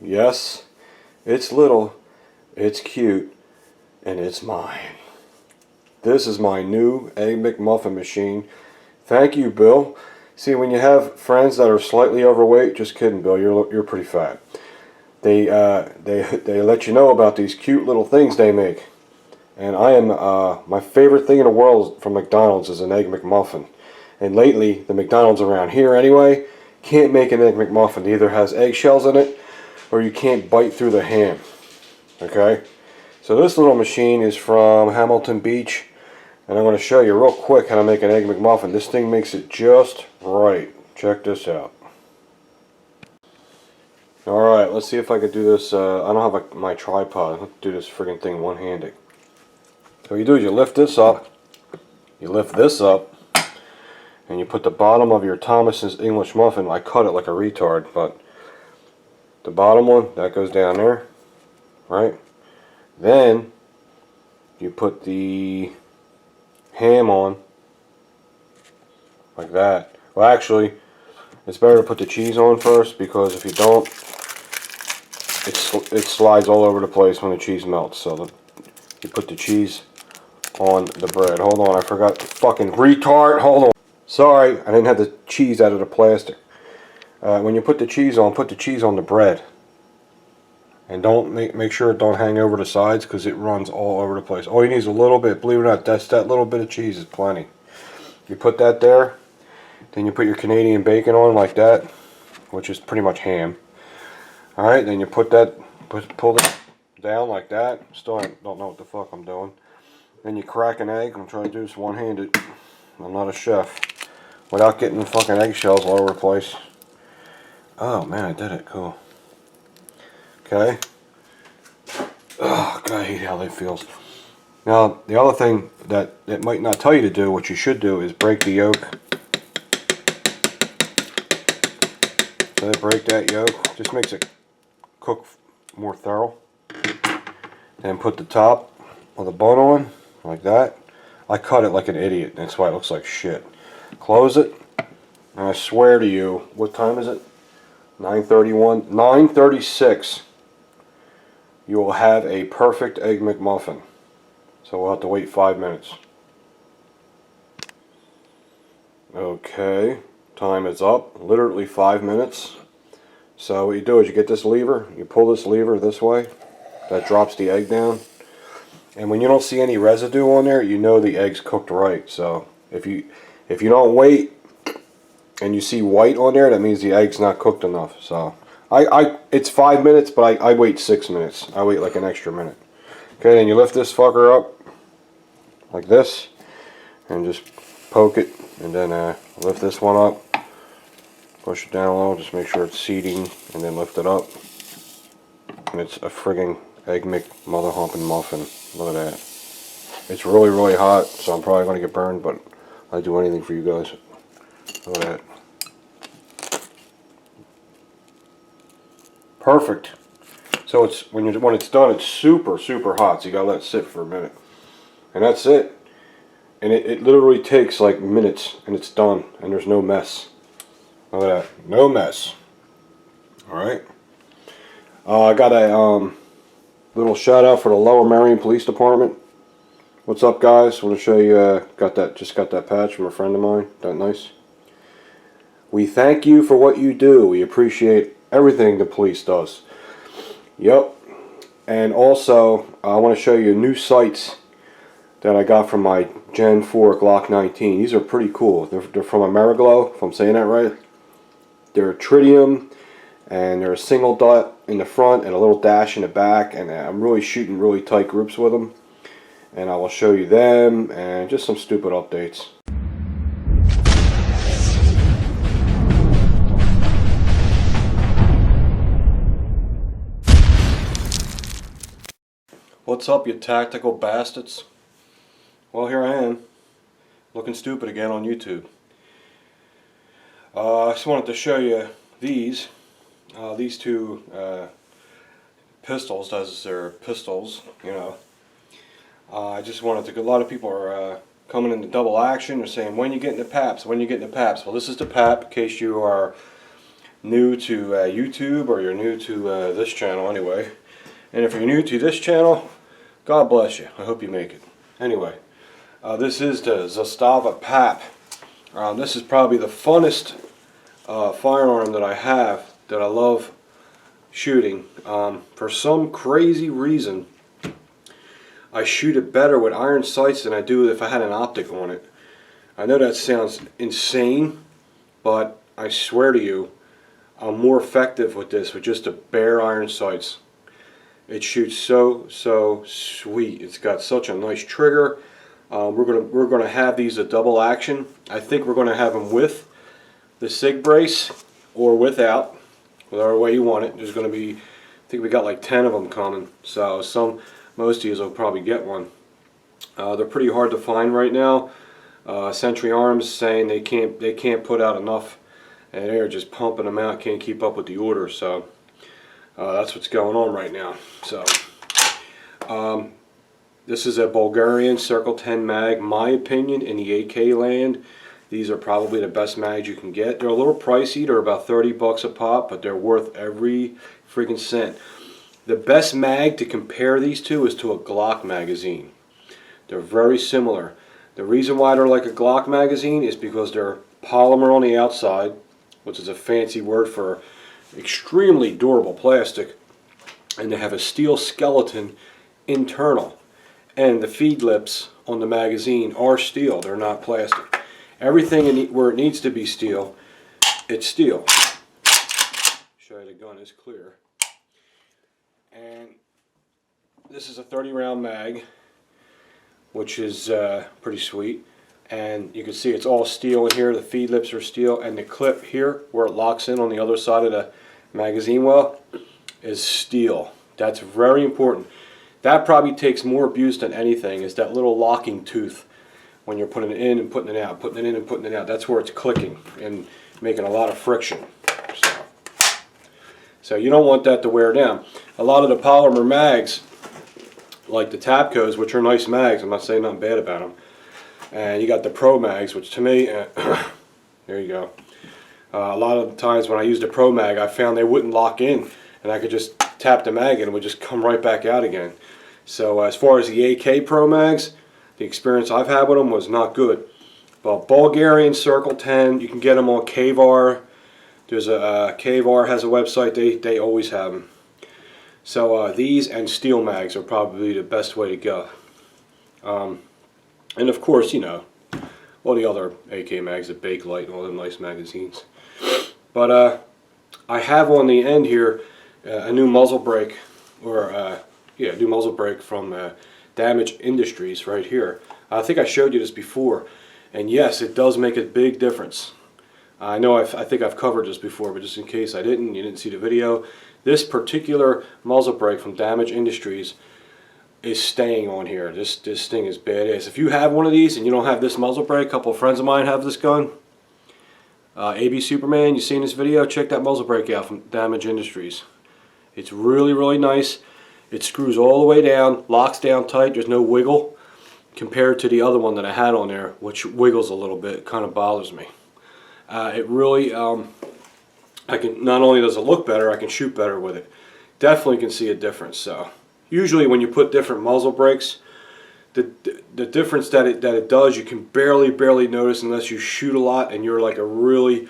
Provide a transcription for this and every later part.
Yes, it's little, it's cute, and it's mine. This is my new Egg McMuffin machine. Thank you, Bill. See, when you have friends that are slightly overweight, just kidding, Bill, you're pretty fat. They let you know about these cute little things they make. And I am, my favorite thing in the world from McDonald's is an Egg McMuffin. And lately, the McDonald's around here anyway, can't make an Egg McMuffin. It either has eggshells in it, or you can't bite through the ham. Okay? So this little machine is from Hamilton Beach. And I'm going to show you real quick how to make an Egg McMuffin. This thing makes it just right. Check this out. Alright, let's see if I could do this. I don't have my tripod. Let's do this friggin' thing one-handed. So what you do is you lift this up, and you put the bottom of your Thomas's English muffin. I cut it like a retard, but the bottom one, that goes down there, right? Then you put the ham on, like that. Well, actually, it's better to put the cheese on first, because if you don't, it slides all over the place when the cheese melts. So you put the cheese on the bread. Hold on, I forgot to fucking retard. Hold on. Sorry, I didn't have the cheese out of the plastic. When you put the cheese on the bread. And don't make sure it don't hang over the sides, because it runs all over the place. All you need is a little bit. Believe it or not, that little bit of cheese is plenty. You put that there, then you put your Canadian bacon on like that, which is pretty much ham. Alright, then you pull it down like that. Still don't know what the fuck I'm doing. Then you crack an egg. I'm trying to do this one-handed. I'm not a chef. Without getting the fucking eggshells all over the place. Oh man, I did it. Cool. Okay. Oh god, I hate how that feels. Now, the other thing that it might not tell you to do, what you should do, is break the yolk. So break that yolk. Just makes it cook more thorough. Then put the top of the bun on, like that. I cut it like an idiot, that's why it looks like shit. Close it, and I swear to you, what time is it? 9:31, 9:36. You will have a perfect Egg McMuffin. So we'll have to wait 5 minutes. Okay, time is up. Literally 5 minutes. So what you do is you get this lever, you pull this lever this way, that drops the egg down. And when you don't see any residue on there, you know the egg's cooked right. So if you don't wait and you see white on there, that means the egg's not cooked enough. So it's 5 minutes, but I wait 6 minutes. I wait like an extra minute. Okay, then you lift this fucker up like this and just poke it, and then lift this one up, push it down a little, just make sure it's seating, and then lift it up, and it's a friggin' Egg mother humping muffin. Look at that. It's really, really hot, so I'm probably going to get burned, but I'd do anything for you guys. Look at that. Perfect. So it's when it's done, it's super, super hot, so you gotta let it sit for a minute. And that's it. And it literally takes like minutes, and it's done, and there's no mess. Look at that. No mess. Alright. I got a little shout out for the Lower Merion Police Department. What's up, guys? Want to show you, just got that patch from a friend of mine. That nice? We thank you for what you do. We appreciate everything the police does. Yep. And also, I want to show you new sights that I got from my Gen 4 Glock 19. These are pretty cool. They're from Ameriglow, if I'm saying that right. They're tritium, and they're a single dot in the front and a little dash in the back, and I'm really shooting really tight groups with them. And I will show you them, and just some stupid updates. What's up, you tactical bastards? Well, here I am, looking stupid again on YouTube. I just wanted to show you these two pistols, as they're pistols, you know. I just wanted to, a lot of people are coming into double action. They're saying, when you getting the PAPs, when you getting the PAPs? Well, this is the PAP, in case you are new to YouTube, or you're new to this channel anyway. And if you're new to this channel, God bless you. I hope you make it. Anyway, this is the Zastava PAP. This is probably the funnest firearm that I have, that I love shooting. For some crazy reason, I shoot it better with iron sights than I do if I had an optic on it. I know that sounds insane, but I swear to you, I'm more effective with this with just the bare iron sights. It shoots so sweet. It's got such a nice trigger. We're gonna have these a double action. I think we're gonna have them with the SIG brace or without, whatever way you want it. There's gonna be, I think we got like 10 of them coming. So most of you will probably get one. They're pretty hard to find right now. Century Arms saying they can't put out enough, and they're just pumping them out. Can't keep up with the order. So that's what's going on right now. So this is a Bulgarian Circle 10 mag. My opinion, in the AK land, these are probably the best mags you can get. They're a little pricey. They're about 30 bucks a pop, but they're worth every freaking cent. The best mag to compare these to is to a Glock magazine. They're very similar. The reason why they're like a Glock magazine is because they're polymer on the outside, which is a fancy word for extremely durable plastic, and they have a steel skeleton internal. And the feed lips on the magazine are steel. They're not plastic. Everything where it needs to be steel, it's steel. Show you the gun is clear. And this is a 30 round mag, which is pretty sweet. And you can see it's all steel in here. The feed lips are steel, and the clip here where it locks in on the other side of the magazine well is steel. That's very important. That probably takes more abuse than anything, is that little locking tooth when you're putting it in and putting it out, putting it in and putting it out. That's where it's clicking and making a lot of friction. So you don't want that to wear down. A lot of the polymer mags, like the Tapcos, which are nice mags, I'm not saying nothing bad about them, and you got the Pro mags, which to me, there you go. A lot of the times when I used a Pro mag, I found they wouldn't lock in, and I could just tap the mag and it would just come right back out again. So as far as the AK Pro mags, the experience I've had with them was not good. But Bulgarian Circle 10, you can get them on KVAR. There's a KVAR has a website. They always have them. So these and steel mags are probably the best way to go. And of course, you know, all the other AK mags, the Bakelite and all them nice magazines. But I have on the end here a new muzzle brake, or yeah, new muzzle brake from Damage Industries right here. I think I showed you this before, and yes, it does make a big difference. I know I think I've covered this before, but just in case you didn't see the video, this particular muzzle brake from Damage Industries is staying on here. This thing is badass. If you have one of these and you don't have this muzzle brake, a couple of friends of mine have this gun. AB Superman, you seen this video? Check that muzzle brake out from Damage Industries. It's really nice. It screws all the way down, locks down tight. There's no wiggle compared to the other one that I had on there, which wiggles a little bit. It kind of bothers me. It really, I can, not only does it look better, I can shoot better with it. Definitely can see a difference. So usually when you put different muzzle brakes, the difference that it does, you can barely notice unless you shoot a lot and you're like a really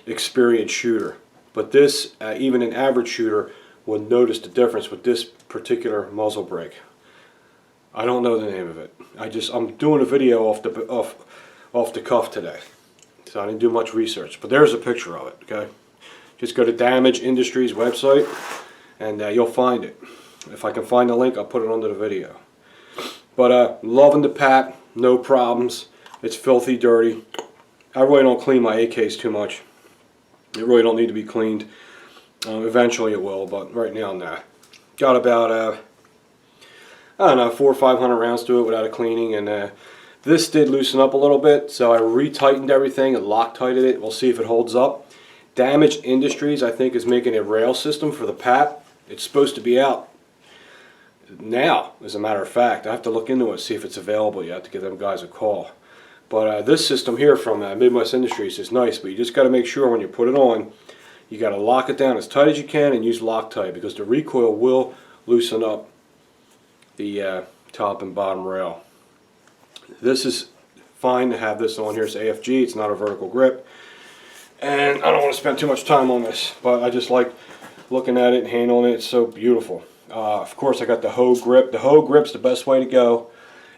experienced shooter. But this, even an average shooter would notice the difference with this particular muzzle brake. I don't know the name of it. I'm doing a video off the cuff today, so I didn't do much research. But there's a picture of it. Okay, just go to Damage Industries website, and you'll find it. If I can find the link, I'll put it under the video. But loving the PAP, no problems. It's filthy dirty. I really don't clean my AKs too much. It really don't need to be cleaned. Eventually it will, but right now, nah. Got about, I don't know, 400 or 500 rounds to it without a cleaning, and this did loosen up a little bit, so I re-tightened everything and Loctited it. We'll see if it holds up. Damage Industries, I think, is making a rail system for the PAP. It's supposed to be out now, as a matter of fact. I have to look into it, see if it's available yet, to give them guys a call. But this system here from Midwest Industries is nice, but you just got to make sure when you put it on, You got to lock it down as tight as you can and use Loctite, because the recoil will loosen up the top and bottom rail. This is fine to have this on here. It's AFG, it's not a vertical grip. And I don't want to spend too much time on this, but I just like looking at it and handling it. It's so beautiful. Of course, I got the hoe grip. The hoe grip's the best way to go,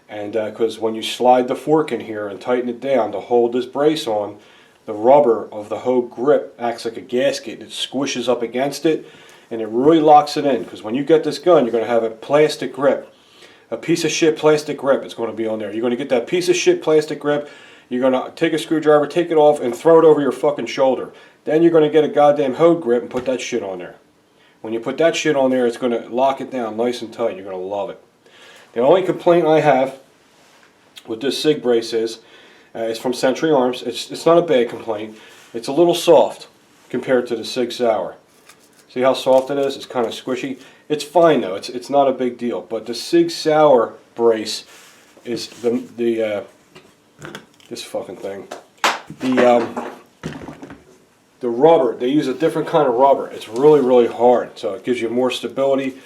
and because when you slide the fork in here and tighten it down to hold this brace on, the rubber of the hoe grip acts like a gasket. It squishes up against it, and it really locks it in. Because when you get this gun, you're going to have a plastic grip, a piece of shit plastic grip. It's going to be on there. You're going to get that piece of shit plastic grip. You're going to take a screwdriver, take it off, and throw it over your fucking shoulder. Then you're going to get a goddamn hoe grip and put that shit on there. When you put that shit on there, it's going to lock it down nice and tight. You're going to love it. The only complaint I have with this SIG brace is from Century Arms. It's not a bad complaint. It's a little soft compared to the SIG Sauer. See how soft it is? It's kind of squishy. It's fine though. It's not a big deal. But the SIG Sauer brace is this fucking thing. The rubber, they use a different kind of rubber. It's really, really hard, so it gives you more stability.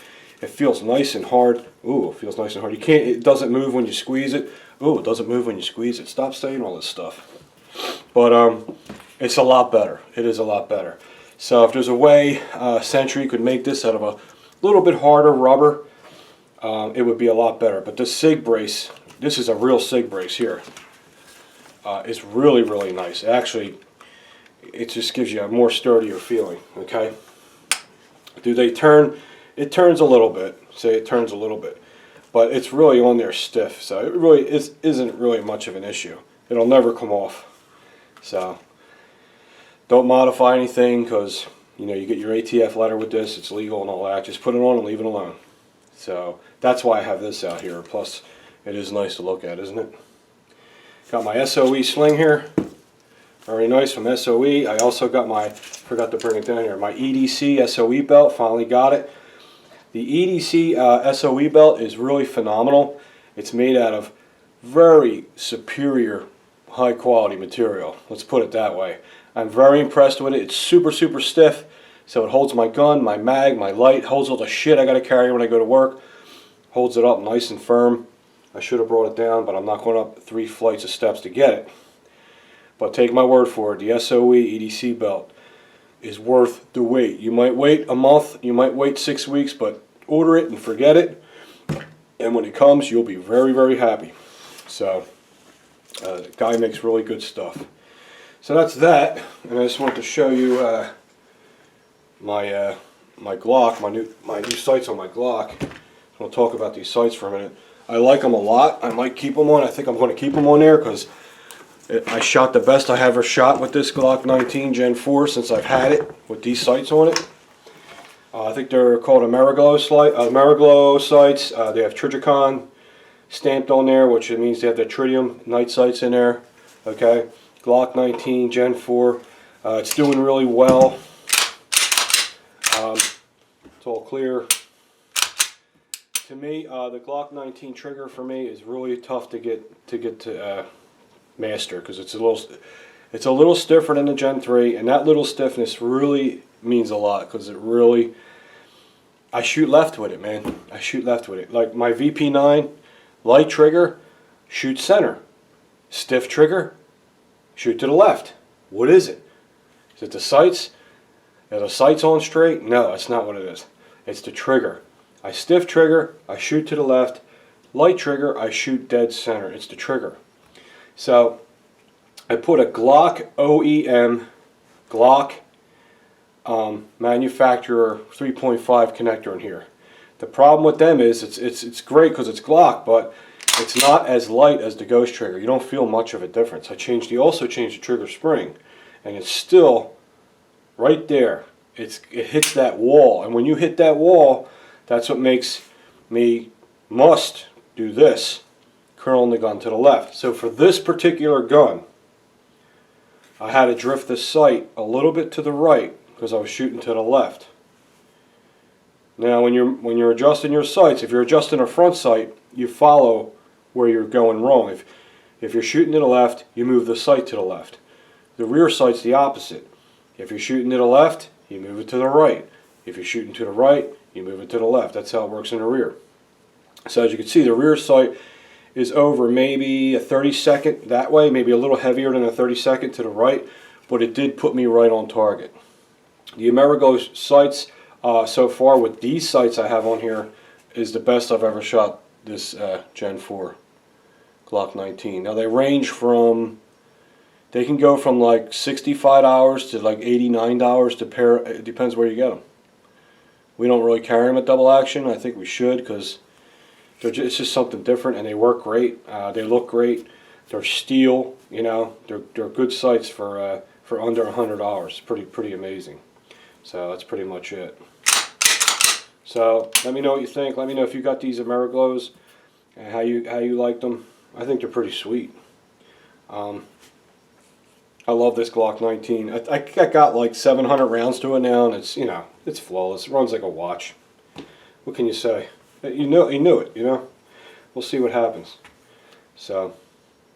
It feels nice and hard. Ooh, it feels nice and hard. It doesn't move when you squeeze it. Ooh, it doesn't move when you squeeze it. Stop saying all this stuff. But it's a lot better. It is a lot better. So if there's a way Century could make this out of a little bit harder rubber, it would be a lot better. But this SIG brace, this is a real SIG brace here. It's really, really nice. Actually, it just gives you a more sturdier feeling. Okay. Do they turn? It turns a little bit. Say it turns a little bit, but it's really on there stiff. So it really isn't really much of an issue. It'll never come off. So don't modify anything, because you know you get your ATF letter with this. It's legal and all that. Just put it on and leave it alone. So that's why I have this out here. Plus, it is nice to look at, isn't it? Got my SOE sling here. Very nice from SOE. I also got my, forgot to bring it down here, my EDC SOE belt. Finally got it. The EDC SOE belt is really phenomenal. It's made out of very superior high quality material. Let's put it that way. I'm very impressed with it. It's super, super stiff. So it holds my gun, my mag, my light, holds all the shit I got to carry when I go to work. Holds it up nice and firm. I should have brought it down, but I'm not going up 3 flights of steps to get it. But take my word for it, the SOE EDC belt is worth the wait. You might wait a month, you might wait 6 weeks, but order it and forget it. And when it comes, you'll be very, very happy. So, the guy makes really good stuff. So that's that, and I just wanted to show you my Glock, my new sights on my Glock. I want to talk about these sights for a minute. I like them a lot. I might keep them on. I think I'm going to keep them on there because I shot the best I ever shot with this Glock 19 Gen 4 since I've had it with these sights on it. I think they're called Ameriglow sights. They have Trijicon stamped on there, which means they have the tritium night sights in there. Okay, Glock 19 Gen 4. It's doing really well. It's all clear. To me, the Glock 19 trigger for me is really tough to get to master, because it's a little stiffer than the Gen 3, and that little stiffness really means a lot, because it really, I shoot left with it, man. I shoot left with it. Like my VP9 light trigger, shoot center. Stiff trigger, shoot to the left. What is it? Is it the sights? Are the sights on straight? No, that's not what it is. It's the trigger. I stiff trigger, I shoot to the left. Light trigger, I shoot dead center. It's the trigger. So I put a Glock OEM manufacturer 3.5 connector in here. The problem with them is it's great because it's Glock, but it's not as light as the Ghost trigger. You don't feel much of a difference. I also changed the trigger spring, and it's still right there. It hits that wall, and when you hit that wall, that's what makes me must do this, curling the gun to the left. So for this particular gun, I had to drift the sight a little bit to the right because I was shooting to the left. Now when you're adjusting your sights, if you're adjusting a front sight, you follow where you're going wrong. If you're shooting to the left, you move the sight to the left. The rear sight's the opposite. If you're shooting to the left, you move it to the right. If you're shooting to the right, you move it to the left. That's how it works in the rear. So as you can see, the rear sight is over maybe a 30-second that way, maybe a little heavier than a 30-second to the right, but it did put me right on target. The Amerigo sights so far with these sights I have on here is the best I've ever shot this Gen 4 Glock 19. Now they range from, they can go from like $65 to like $89 to pair. It depends where you get them. We don't really carry them at Double Action. I think we should, because it's just something different, and they work great. They look great. They're steel, you know. They're good sights for under $100. Pretty amazing. So that's pretty much it. So let me know what you think. Let me know if you got these Amerigos and how you like them. I think they're pretty sweet. I love this Glock 19. I got like 700 rounds to it now, and it's, you know, it's flawless. It runs like a watch. What can you say? You knew it, you know. We'll see what happens. So,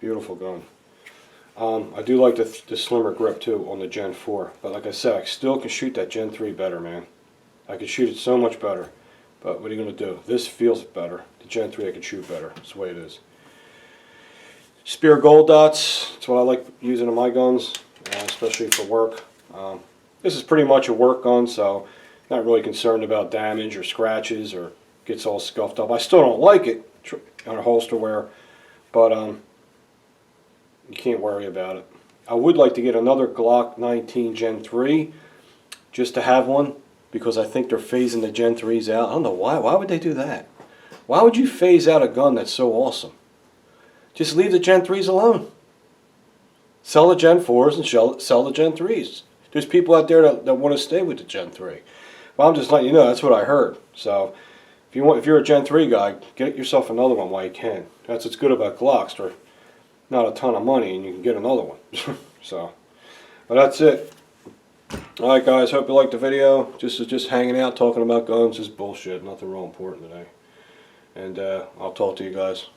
beautiful gun. I do like the slimmer grip too on the Gen 4, but like I said, I still can shoot that Gen 3 better, man. I can shoot it so much better. But what are you going to do? This feels better. The Gen 3 I can shoot better. That's the way it is. Spear gold dots. That's what I like using on my guns, especially for work. This is pretty much a work gun, so not really concerned about damage or scratches or gets all scuffed up. I still don't like it on a holster wear, but you can't worry about it. I would like to get another Glock 19 Gen 3 just to have one, because I think they're phasing the Gen 3s out. I don't know why. Why would they do that? Why would you phase out a gun that's so awesome? Just leave the Gen 3s alone. Sell the Gen 4s and sell the Gen 3s. There's people out there that want to stay with the Gen 3. Well, I'm just letting you know, that's what I heard. So if you're a Gen 3 guy, get yourself another one while you can. That's what's good about Glocks. They're not a ton of money, and you can get another one. So, but that's it. Alright guys, hope you liked the video. Just hanging out, talking about guns. Just bullshit. Nothing real important today. And I'll talk to you guys.